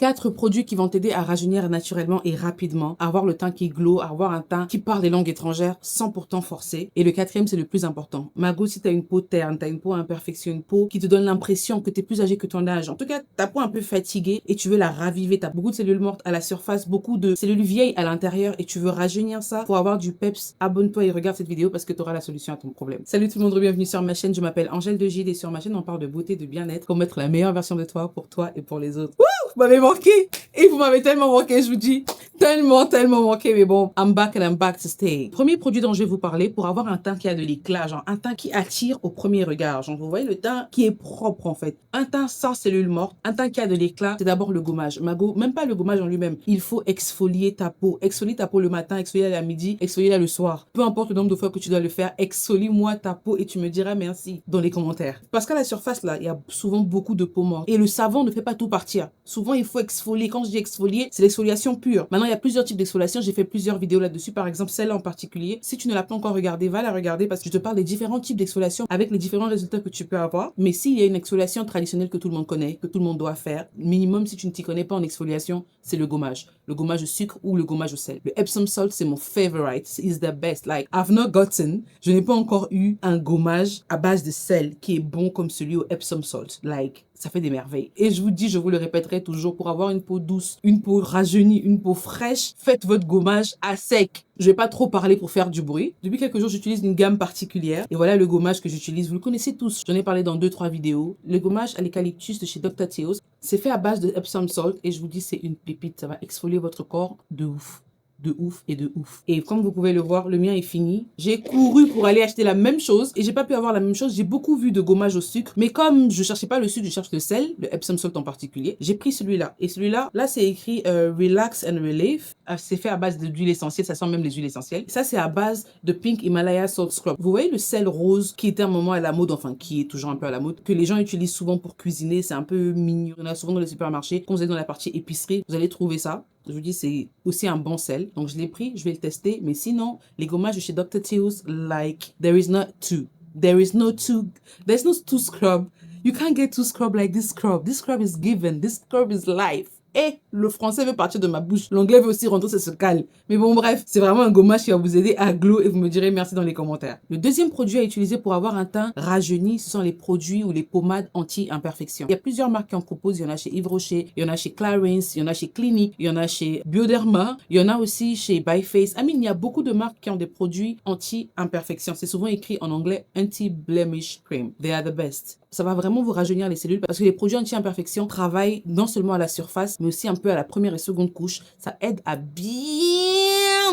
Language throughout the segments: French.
4 produits qui vont t'aider à rajeunir naturellement et rapidement, à avoir le teint qui glow, à avoir un teint qui parle des langues étrangères sans pourtant forcer. Et le quatrième, c'est le plus important. Mago, si tu as une peau terne, tu as une peau à imperfection, une peau qui te donne l'impression que tu es plus âgé que ton âge, en tout cas, ta peau un peu fatiguée et tu veux la raviver, tu as beaucoup de cellules mortes à la surface, beaucoup de cellules vieilles à l'intérieur et tu veux rajeunir ça pour avoir du peps, abonne-toi et regarde cette vidéo parce que tu auras la solution à ton problème. Salut tout le monde, bienvenue sur ma chaîne, je m'appelle Angèle de Gide et sur ma chaîne, on parle de beauté, de bien-être, pour mettre la meilleure version de toi pour toi et pour les autres. Vous m'avez manqué et vous m'avez tellement manqué, je vous dis, tellement manqué, mais bon, I'm back and I'm back to stay. Premier produit dont je vais vous parler pour avoir un teint qui a de l'éclat, genre un teint qui attire au premier regard, genre vous voyez le teint qui est propre en fait, un teint sans cellules mortes, un teint qui a de l'éclat, c'est d'abord le gommage. Mago, même pas le gommage en lui-même, il faut exfolier ta peau le matin, exfolier à midi, exfolier le soir, peu importe le nombre de fois que tu dois le faire, exfolie-moi ta peau et tu me diras merci dans les commentaires. Parce qu'à la surface là, il y a souvent beaucoup de peau morte et le savon ne fait pas tout partir. Souvent, il faut exfolier. Quand je dis exfolier, c'est l'exfoliation pure. Maintenant, il y a plusieurs types d'exfoliation. J'ai fait plusieurs vidéos là-dessus. Par exemple, celle-là en particulier. Si tu ne l'as pas encore regardée, va la regarder parce que je te parle des différents types d'exfoliation avec les différents résultats que tu peux avoir. Mais s'il y a une exfoliation traditionnelle que tout le monde connaît, que tout le monde doit faire, minimum si tu ne t'y connais pas en exfoliation, c'est le gommage. Le gommage au sucre ou le gommage au sel. Le Epsom salt, c'est mon favorite. It's the best. Like, I've not gotten, je n'ai pas encore eu un gommage à base de sel qui est bon comme celui au Epsom salt. Like, ça fait des merveilles. Et je vous dis, je vous le répéterai toujours, pour avoir une peau douce, une peau rajeunie, une peau fraîche, faites votre gommage à sec. Je vais pas trop parler pour faire du bruit. Depuis quelques jours, j'utilise une gamme particulière. Et voilà le gommage que j'utilise. Vous le connaissez tous. J'en ai parlé dans 2-3 vidéos. Le gommage à l'eucalyptus de chez Dr. Teo's, c'est fait à base de Epsom salt. Et je vous dis, c'est une pépite. Ça va exfolier votre corps de ouf. De ouf et de ouf. Et comme vous pouvez le voir, le mien est fini. J'ai couru pour aller acheter la même chose et j'ai pas pu avoir la même chose. J'ai beaucoup vu de gommage au sucre, mais comme je cherchais pas le sucre, je cherche le sel, le Epsom salt en particulier, j'ai pris celui-là. Et celui-là, là c'est écrit Relax and Relief. C'est fait à base d'huile essentielle, ça sent même les huiles essentielles. Ça c'est à base de Pink Himalaya Salt Scrub. Vous voyez le sel rose qui était un moment à la mode, enfin qui est toujours un peu à la mode, que les gens utilisent souvent pour cuisiner, c'est un peu mignon. On a souvent dans les supermarchés. Quand vous allez dans la partie épicerie, vous allez trouver ça. Je vous dis, c'est aussi un bon sel. Donc, je l'ai pris, je vais le tester. Mais sinon, les gommages de chez Dr. Teo's, like, there is no two. There's no two scrub. You can't get two scrub like this scrub. This scrub is given. This scrub is life. Et le français veut partir de ma bouche. L'anglais veut aussi rentrer, ça se calme. Mais bon, bref, c'est vraiment un gommage qui va vous aider à glow et vous me direz merci dans les commentaires. Le deuxième produit à utiliser pour avoir un teint rajeuni, ce sont les produits ou les pommades anti-imperfection. Il y a plusieurs marques qui en proposent. Il y en a chez Yves Rocher, il y en a chez Clarins, il y en a chez Clinique, il y en a chez Bioderma, il y en a aussi chez By Face. Il y a beaucoup de marques qui ont des produits anti-imperfection. C'est souvent écrit en anglais anti-blemish cream. They are the best. Ça va vraiment vous rajeunir les cellules parce que les produits anti-imperfection travaillent non seulement à la surface, mais aussi un peu à la première et seconde couche. Ça aide à bien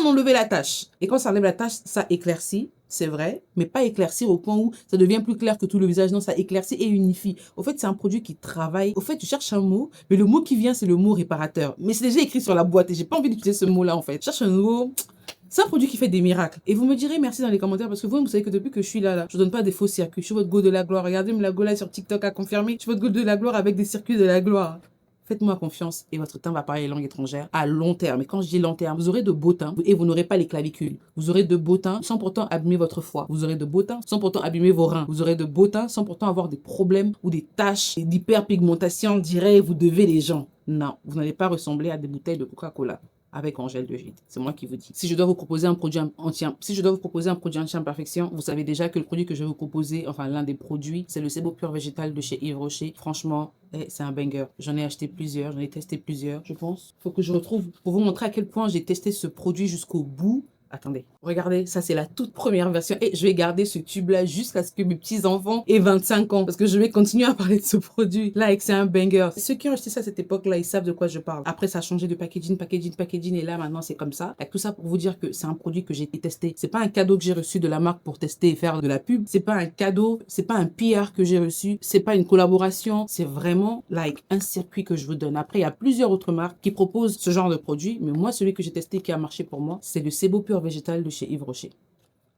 enlever la tache. Et quand ça enlève la tache, ça éclaircit, c'est vrai, mais pas éclaircir au point où ça devient plus clair que tout le visage. Non, ça éclaircit et unifie. Au fait, c'est un produit qui travaille. Au fait, tu cherches un mot, mais le mot qui vient, c'est le mot réparateur. Mais c'est déjà écrit sur la boîte et j'ai pas envie d'utiliser ce mot-là, en fait. Je cherche un mot... C'est un produit qui fait des miracles. Et vous me direz merci dans les commentaires parce que vous savez que depuis que je suis là, je donne pas des faux circuits. Je suis votre go de la gloire. Regardez-moi la go là sur TikTok à confirmer. Je suis votre go de la gloire avec des circuits de la gloire. Faites-moi confiance et votre teint va parler les langues étrangères à long terme. Et quand je dis long terme, vous aurez de beaux teints et vous n'aurez pas les clavicules. Vous aurez de beaux teints sans pourtant abîmer votre foie. Vous aurez de beaux teints sans pourtant abîmer vos reins. Vous aurez de beaux teints sans pourtant avoir des problèmes ou des taches d'hyperpigmentation, dirait vous devez les gens. Non, vous n'allez pas ressembler à des bouteilles de Coca-Cola. Avec Angèle de Gide. C'est moi qui vous dis. Si je dois vous proposer un produit anti-imperfection, vous savez déjà que le produit que je vais vous proposer, enfin l'un des produits, c'est le Sebo Pur Végétal de chez Yves Rocher. Franchement, c'est un banger. J'en ai acheté plusieurs, j'en ai testé plusieurs, je pense. Faut que je retrouve pour vous montrer à quel point j'ai testé ce produit jusqu'au bout. Attendez, regardez, ça c'est la toute première version et je vais garder ce tube là jusqu'à ce que mes petits-enfants aient 25 ans parce que je vais continuer à parler de ce produit là et que c'est un banger. Ceux qui ont acheté ça à cette époque là, ils savent de quoi je parle. Après ça a changé de packaging et là maintenant c'est comme ça. Tout ça pour vous dire que c'est un produit que j'ai testé. C'est pas un cadeau que j'ai reçu de la marque pour tester et faire de la pub. C'est pas un cadeau, c'est pas un PR que j'ai reçu, c'est pas une collaboration, c'est vraiment like un circuit que je vous donne. Après il y a plusieurs autres marques qui proposent ce genre de produit, mais moi celui que j'ai testé qui a marché pour moi, c'est le Sebo Pur Végétal de chez Yves Rocher.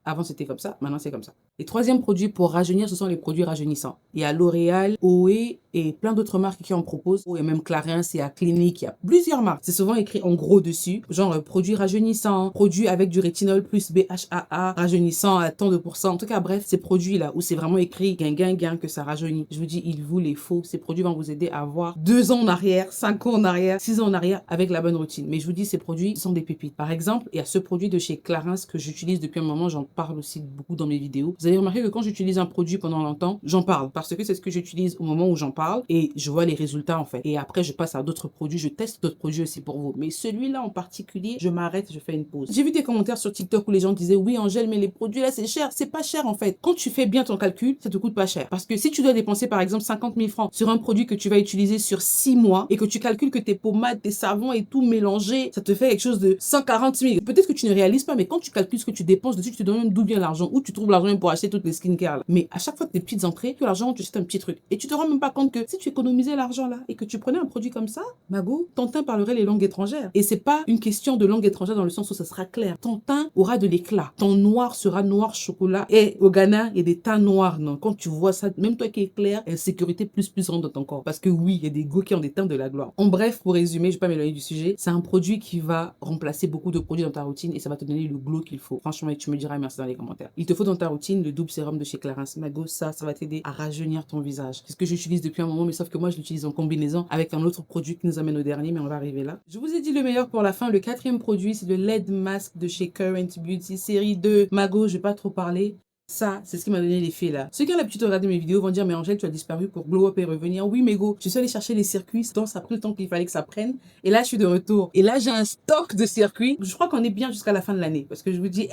Avant c'était comme ça, maintenant c'est comme ça. Les troisième produits pour rajeunir, ce sont les produits rajeunissants. Il y a L'Oréal OE et plein d'autres marques qui en proposent. Il y a même Clarins, il y a Clinique, il y a plusieurs marques. C'est souvent écrit en gros dessus, genre produit rajeunissant, produit avec du rétinol plus BHAA, rajeunissant à tant de pourcents. En tout cas, bref, ces produits-là où c'est vraiment écrit gain que ça rajeunit. Je vous dis, il vous les faut. Ces produits vont vous aider à avoir 2 ans en arrière, 5 ans en arrière, 6 ans en arrière avec la bonne routine. Mais je vous dis, ces produits sont des pépites. Par exemple, il y a ce produit de chez Clarins que j'utilise depuis un moment, j'en parle aussi beaucoup dans mes vidéos. Vous avez remarqué que quand j'utilise un produit pendant longtemps, j'en parle parce que c'est ce que j'utilise au moment où j'en parle et je vois les résultats en fait. Et après, je passe à d'autres produits, je teste d'autres produits aussi pour vous. Mais celui-là en particulier, je m'arrête, je fais une pause. J'ai vu des commentaires sur TikTok où les gens disaient oui Angèle, mais les produits là c'est cher. C'est pas cher en fait. Quand tu fais bien ton calcul, ça te coûte pas cher. Parce que si tu dois dépenser par exemple 50 000 francs sur un produit que tu vas utiliser sur 6 mois et que tu calcules que tes pommades, tes savons et tout mélangé, ça te fait quelque chose de 140 000. Peut-être que tu ne réalises pas, mais quand tu calcules ce que tu dépenses dessus, tu te demandes d'où vient l'argent, où tu trouves l'argent même pour acheter toutes les skincare là. Mais à chaque fois que tes petites entrées, que l'argent, tu achètes un petit truc. Et tu te rends même pas compte que si tu économisais l'argent là et que tu prenais un produit comme ça, Mago, ton teint parlerait les langues étrangères. Et c'est pas une question de langue étrangère dans le sens où ça sera clair. Ton teint aura de l'éclat. Ton noir sera noir chocolat. Et au Ghana, il y a des teints noirs, non? Quand tu vois ça, même toi qui es clair, il y a une sécurité plus grande dans ton corps. Parce que oui, il y a des go qui ont des teints de la gloire. En bref, pour résumer, je vais pas m'éloigner du sujet, c'est un produit qui va remplacer beaucoup de produits dans ta routine et ça va te donner le glow qu'il faut. Franchement, tu me diras merci dans les commentaires. Il te faut dans ta routine le double sérum de chez Clarins Mago. Ça va t'aider à rajeunir ton visage. C'est ce que j'utilise depuis un moment, mais sauf que moi, je l'utilise en combinaison avec un autre produit qui nous amène au dernier, mais on va arriver là. Je vous ai dit le meilleur pour la fin. Le 4e produit, c'est le LED Mask de chez Current Beauty, série 2. Mago, je vais pas trop parler. Ça, c'est ce qui m'a donné l'effet là. Ceux qui ont l'habitude de regarder mes vidéos vont dire mais Angèle, tu as disparu pour glow up et revenir. Oui, mais go, je suis allée chercher les circuits, ça a pris le temps qu'il fallait que ça prenne. Et là, je suis de retour. Et là, j'ai un stock de circuits. Je crois qu'on est bien jusqu'à la fin de l'année. Parce que je vous dis,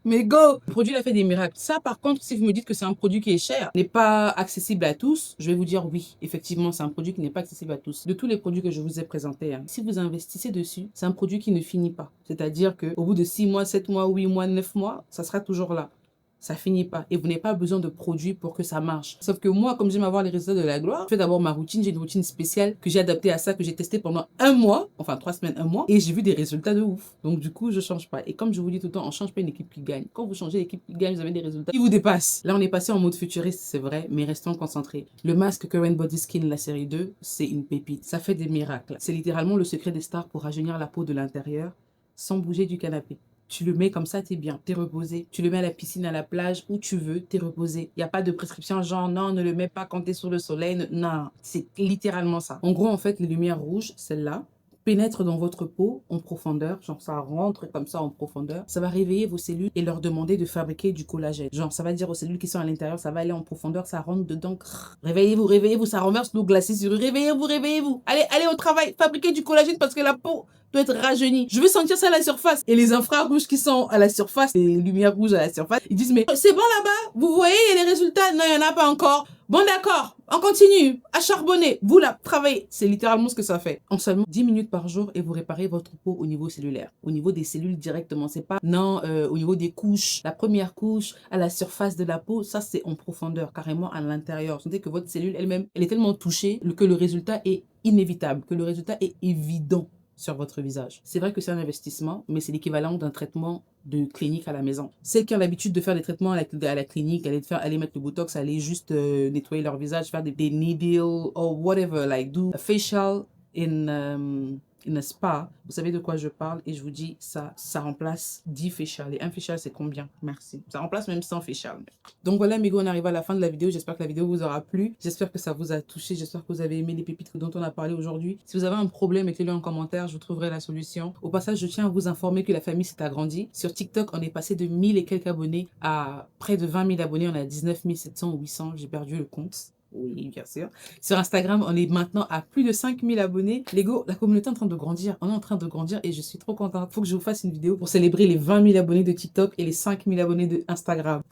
mais go! Le produit a fait des miracles. Ça, par contre, si vous me dites que c'est un produit qui est cher, n'est pas accessible à tous, je vais vous dire oui. Effectivement, c'est un produit qui n'est pas accessible à tous. De tous les produits que je vous ai présentés, hein, si vous investissez dessus, c'est un produit qui ne finit pas. C'est-à-dire qu'au bout de 6 mois, 7 mois, 8 mois, 9 mois, ça sera toujours là. Ça finit pas. Et vous n'avez pas besoin de produits pour que ça marche. Sauf que moi, comme j'aime avoir les résultats de la gloire, je fais d'abord ma routine. J'ai une routine spéciale que j'ai adaptée à ça, que j'ai testé pendant un mois, enfin 3 semaines, un mois, et j'ai vu des résultats de ouf. Donc du coup, je change pas. Et comme je vous dis tout le temps, on change pas une équipe qui gagne. Quand vous changez l'équipe qui gagne, vous avez des résultats qui vous dépassent. Là, on est passé en mode futuriste, c'est vrai, mais restons concentrés. Le masque Current Body Skin, la série 2, c'est une pépite. Ça fait des miracles. C'est littéralement le secret des stars pour rajeunir la peau de l'intérieur sans bouger du canapé. Tu le mets comme ça, t'es bien, t'es reposé. Tu le mets à la piscine, à la plage, où tu veux, t'es reposé. Il n'y a pas de prescription genre non, ne le mets pas quand t'es sur le soleil. Non, c'est littéralement ça. En gros, en fait, les lumières rouges, celle-là, pénètrent dans votre peau en profondeur, genre ça rentre comme ça en profondeur, ça va réveiller vos cellules et leur demander de fabriquer du collagène. Genre ça va dire aux cellules qui sont à l'intérieur, ça va aller en profondeur, ça rentre dedans. Réveillez-vous, ça renverse l'eau glacée sur eux. Réveillez-vous. Allez au travail, fabriquez du collagène parce que la peau doit être rajeunie. Je veux sentir ça à la surface. Et les infrarouges qui sont à la surface, les lumières rouges à la surface, ils disent mais c'est bon là-bas, vous voyez, il y a les résultats. Non, il n'y en a pas encore. Bon d'accord, on continue à charbonner. Vous là, travaillez. C'est littéralement ce que ça fait. En seulement 10 minutes par jour et vous réparez votre peau au niveau cellulaire. Au niveau des cellules directement. C'est pas non au niveau des couches. La première couche à la surface de la peau, ça c'est en profondeur, carrément à l'intérieur. Vous sentez que votre cellule elle-même, elle est tellement touchée que le résultat est inévitable, que le résultat est évident sur votre visage. C'est vrai que c'est un investissement, mais c'est l'équivalent d'un traitement de clinique à la maison. Celles qui ont l'habitude de faire des traitements à la clinique, aller mettre le botox, aller juste nettoyer leur visage, faire des needles or whatever, like do a facial in a spa, vous savez de quoi je parle et je vous dis ça remplace 10 facial. Et un facial c'est combien? Merci. Ça remplace même 100 facial. Donc voilà amigo, on arrive à la fin de la vidéo. J'espère que la vidéo vous aura plu. J'espère que ça vous a touché. J'espère que vous avez aimé les pépites dont on a parlé aujourd'hui. Si vous avez un problème, mettez-le en commentaire, je trouverai la solution. Au passage, je tiens à vous informer que la famille s'est agrandie. Sur TikTok, on est passé de 1000 et quelques abonnés à près de 20 000 abonnés. On a 19 700 ou 800, j'ai perdu le compte. Oui, bien sûr. Sur Instagram, on est maintenant à plus de 5000 abonnés. Lego, la communauté est en train de grandir. On est en train de grandir et je suis trop contente. Faut que je vous fasse une vidéo pour célébrer les 20 000 abonnés de TikTok et les 5000 abonnés de Instagram.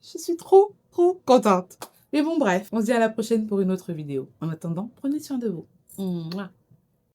Je suis trop contente. Mais bon, bref, on se dit à la prochaine pour une autre vidéo. En attendant, prenez soin de vous. Mouah.